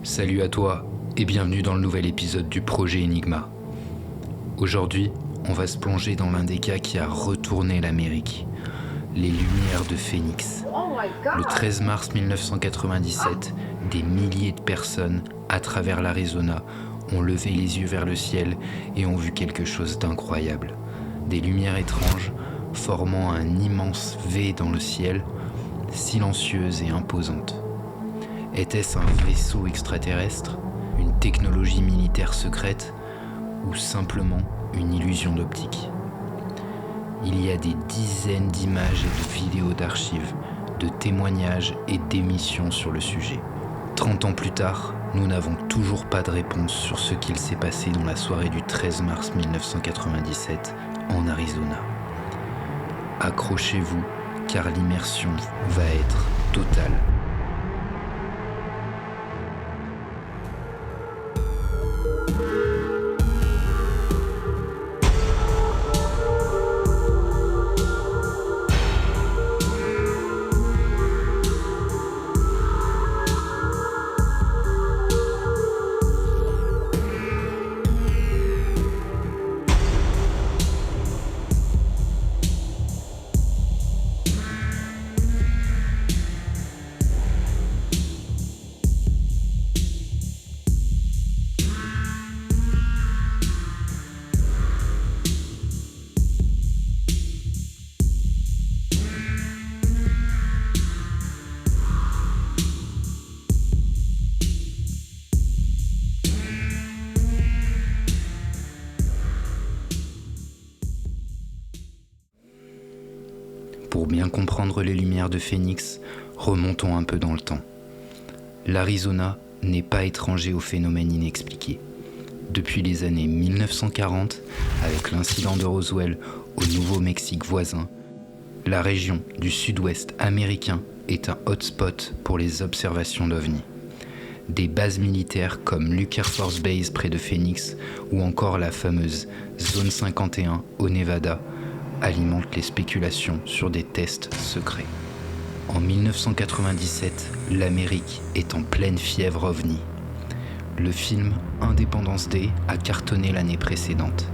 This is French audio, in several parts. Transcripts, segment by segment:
Salut à toi et bienvenue dans le nouvel épisode du projet Enigma. Aujourd'hui, on va se plonger dans l'un des cas qui a retourné l'Amérique, les Lumières de Phoenix. Le 13 mars 1997, des milliers de personnes à travers l'Arizona ont levé les yeux vers le ciel et ont vu quelque chose d'incroyable. Des lumières étranges formant un immense V dans le ciel, silencieuses et imposantes. Était-ce un vaisseau extraterrestre, une technologie militaire secrète ou simplement une illusion d'optique? Il y a des dizaines d'images et de vidéos d'archives, de témoignages et d'émissions sur le sujet. 30 ans plus tard, nous n'avons toujours pas de réponse sur ce qu'il s'est passé dans la soirée du 13 mars 1997 en Arizona. Accrochez-vous, car l'immersion va être totale. Pour bien comprendre les Lumières de Phoenix, remontons un peu dans le temps. L'Arizona n'est pas étranger aux phénomènes inexpliqués. Depuis les années 1940, avec l'incident de Roswell au Nouveau-Mexique voisin, la région du sud-ouest américain est un hotspot pour les observations d'OVNI. Des bases militaires comme Luke Air Force Base près de Phoenix ou encore la fameuse Zone 51 au Nevada alimente les spéculations sur des tests secrets. En 1997, l'Amérique est en pleine fièvre OVNI. Le film Independence Day a cartonné l'année précédente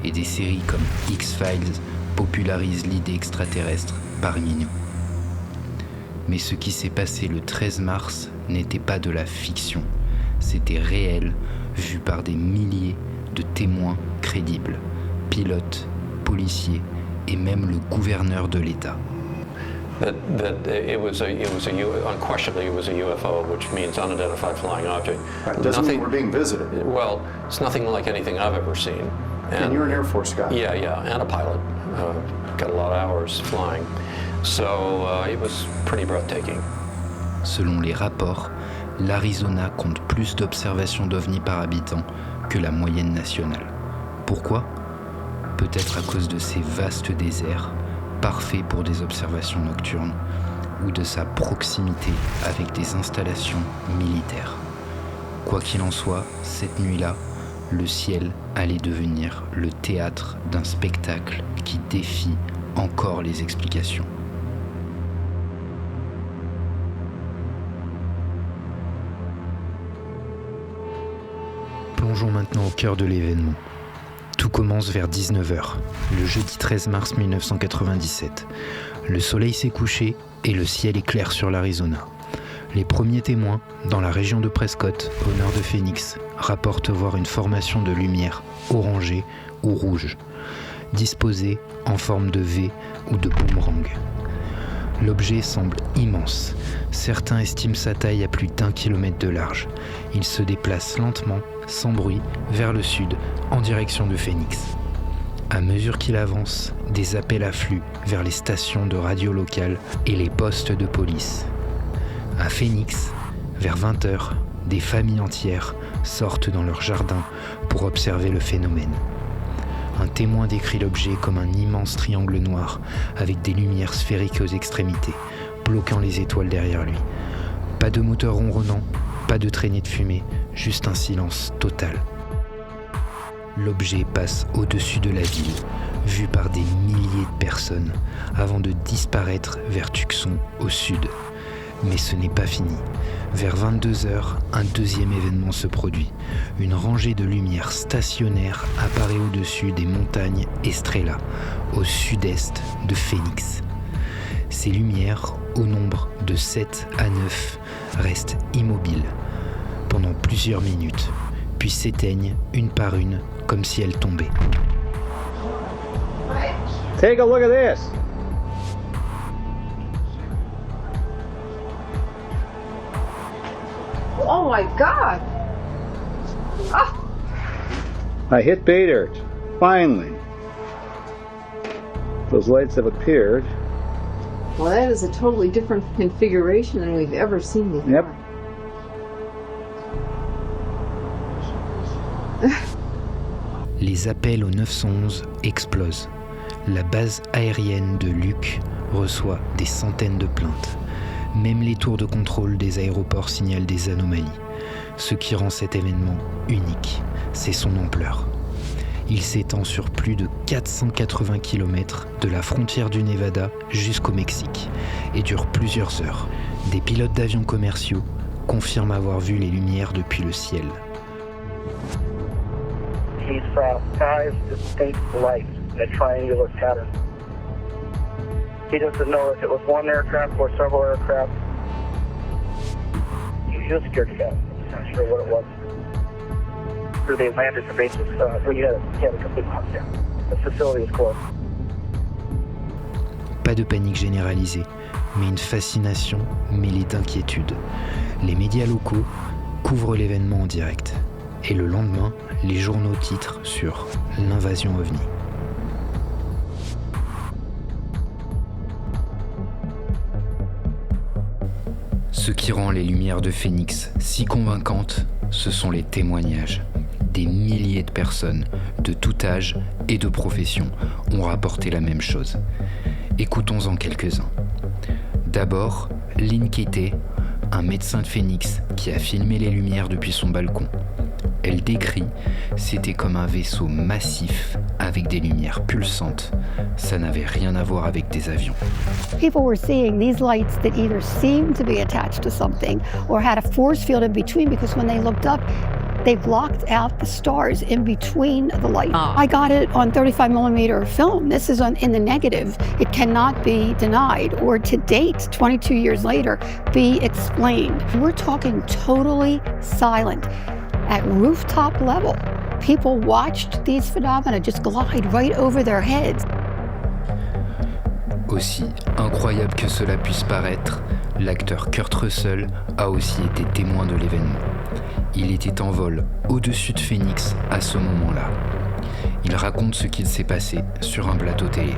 et des séries comme X-Files popularisent l'idée extraterrestre parmi nous. Mais ce qui s'est passé le 13 mars n'était pas de la fiction, c'était réel, vu par des milliers de témoins crédibles, pilotes, policiers et même le gouverneur de l'État. Unquestionably it was a UFO, which means unidentified flying object. Right. Doesn't mean we're being visited. Well, it's nothing like anything I've ever seen. And you're an Air Force guy. Yeah, and a pilot. Got a lot of hours flying. So it was pretty breathtaking. Selon les rapports, l'Arizona compte plus d'observations d'OVNI par habitant que la moyenne nationale. Pourquoi ? Peut-être à cause de ces vastes déserts, parfaits pour des observations nocturnes, ou de sa proximité avec des installations militaires. Quoi qu'il en soit, cette nuit-là, le ciel allait devenir le théâtre d'un spectacle qui défie encore les explications. Plongeons maintenant au cœur de l'événement. Tout commence vers 19h, le jeudi 13 mars 1997. Le soleil s'est couché et le ciel est clair sur l'Arizona. Les premiers témoins, dans la région de Prescott, au nord de Phoenix, rapportent voir une formation de lumière orangée ou rouge, disposée en forme de V ou de boomerang. L'objet semble immense. Certains estiment sa taille à plus d'1 kilomètre de large. Il se déplace lentement, sans bruit, vers le sud, en direction de Phoenix. À mesure qu'il avance, des appels affluent vers les stations de radio locales et les postes de police. À Phoenix, vers 20h, des familles entières sortent dans leur jardin pour observer le phénomène. Un témoin décrit l'objet comme un immense triangle noir avec des lumières sphériques aux extrémités, bloquant les étoiles derrière lui. Pas de moteur ronronnant, pas de traînée de fumée, juste un silence total. L'objet passe au-dessus de la ville, vu par des milliers de personnes, avant de disparaître vers Tucson au sud. Mais ce n'est pas fini. Vers 22h, un deuxième événement se produit. Une rangée de lumières stationnaires apparaît au-dessus des montagnes Estrella, au sud-est de Phoenix. Ces lumières, au nombre de 7 à 9, restent immobiles pendant plusieurs minutes, puis s'éteignent une par une comme si elles tombaient. Take a look at this. Oh my God! Ah! I hit pay dirt. Finally. Those lights have appeared. Well, that is a totally different configuration than we've ever seen before. Yep. Les appels au 911 explosent. La base aérienne de Luque reçoit des centaines de plaintes. Même les tours de contrôle des aéroports signalent des anomalies. Ce qui rend cet événement unique, c'est son ampleur. Il s'étend sur plus de 480 km de la frontière du Nevada jusqu'au Mexique et dure plusieurs heures. Des pilotes d'avions commerciaux confirment avoir vu les lumières depuis le ciel. He saw 5 distinct lights in a triangular pattern. He doesn't know if it was one aircraft or several aircraft. He was scared to death. He's not sure what it was. After they landed the bases, he had a complete lockdown. The facility was closed. Pas de panique généralisée, mais une fascination mêlée d'inquiétude. Les médias locaux couvrent l'événement en direct. Et le lendemain, les journaux titrent sur l'invasion OVNI. Ce qui rend les lumières de Phoenix si convaincantes, ce sont les témoignages. Des milliers de personnes, de tout âge et de profession, ont rapporté la même chose. Écoutons-en quelques-uns. D'abord, Lynn Kitty, un médecin de Phoenix qui a filmé les lumières depuis son balcon. Elle décrit, c'était comme un vaisseau massif avec des lumières pulsantes. Ça n'avait rien à voir avec des avions. People were seeing these lights that either seemed to be attached to something or had a force field in between, because when they looked up, they blocked out the stars in between the light. I got it on 35 millimeter film. This is in the negative. It cannot be denied or to date, 22 years later, be explained. We're talking totally silent. At rooftop level, people watched these phenomena just glide right over their heads. Aussi incroyable que cela puisse paraître, l'acteur Kurt Russell a aussi été témoin de l'événement. Il était en vol au-dessus de Phoenix à ce moment-là. Il raconte ce qu'il s'est passé sur un plateau télé.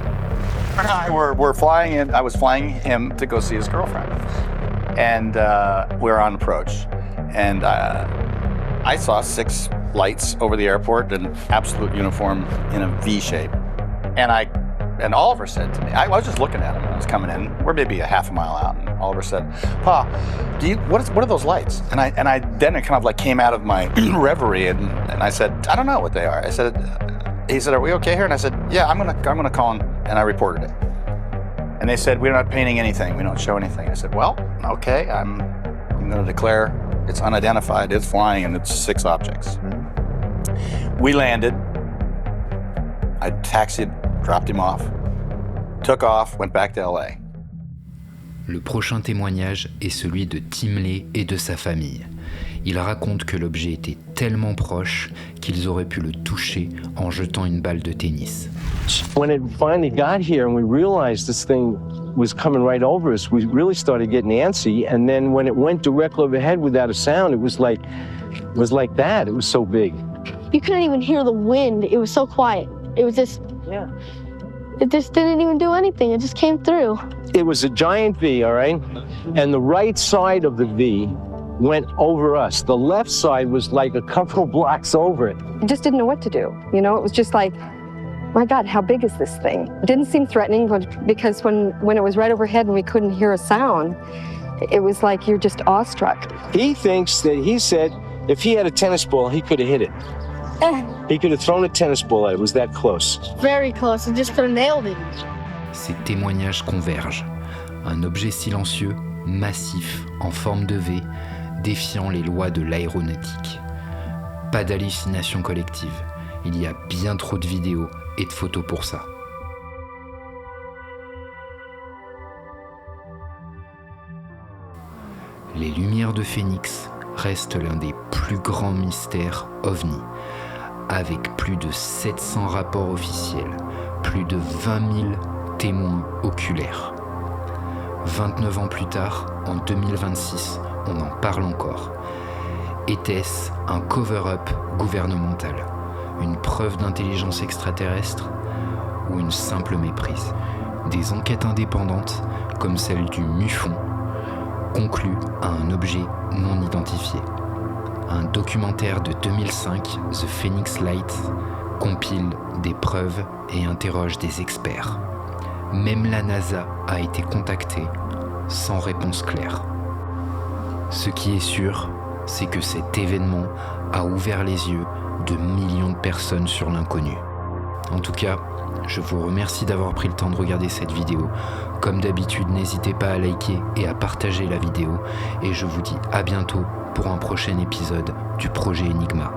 We're flying in. I was flying him to go see his girlfriend, and we're on approach, and I saw 6 lights over the airport in absolute uniform in a V shape, and Oliver said to me, I was just looking at him when I was coming in. We're maybe a half a mile out, and Oliver said, "Pa, what are those lights?" And I then it kind of like came out of my reverie, and I said, "I don't know what they are." He said, "Are we okay here?" And I said, "Yeah, I'm gonna call him," and I reported it. And they said, "We're not painting anything. We don't show anything." I said, "Well, okay, I'm going to declare it's unidentified, it's flying, and it's 6 objects." We landed. I taxied, dropped him off, took off, went back to LA. Le prochain témoignage est celui de Tim Lay et de sa famille. Il raconte que l'objet était tellement proche qu'ils auraient pu le toucher en jetant une balle de tennis. When it finally got here and we realized this thing was coming right over us, we really started getting antsy. And then when it went directly overhead without a sound, it was like that. It was so big. You couldn't even hear the wind. It was so quiet. It was just, it just didn't even do anything. It just came through. It was a giant V, all right? And the right side of the V went over us. The left side was like a couple blocks over it. I just didn't know what to do. You know, it was just like, my God, how big is this thing? It didn't seem threatening, but because when it was right overhead and we couldn't hear a sound, it was like you're just awestruck. He said if he had a tennis ball, he could have hit it. He could have thrown a tennis ball at it. It was that close. Very close. It just could have nailed it. Ces témoignages convergent. Un objet silencieux massif en forme de V, défiant les lois de l'aéronautique. Pas d'hallucination collective, il y a bien trop de vidéos et de photos pour ça. Les lumières de Phénix restent l'un des plus grands mystères OVNI, avec plus de 700 rapports officiels, plus de 20 000 témoins oculaires. 29 ans plus tard, en 2026, on en parle encore. Était-ce un cover-up gouvernemental, une preuve d'intelligence extraterrestre ou une simple méprise? Des enquêtes indépendantes, comme celle du MUFON, concluent à un objet non identifié. Un documentaire de 2005, The Phoenix Lights, compile des preuves et interroge des experts. Même la NASA a été contactée, sans réponse claire. Ce qui est sûr, c'est que cet événement a ouvert les yeux de millions de personnes sur l'inconnu. En tout cas, je vous remercie d'avoir pris le temps de regarder cette vidéo. Comme d'habitude, n'hésitez pas à liker et à partager la vidéo. Et je vous dis à bientôt pour un prochain épisode du projet Enigma.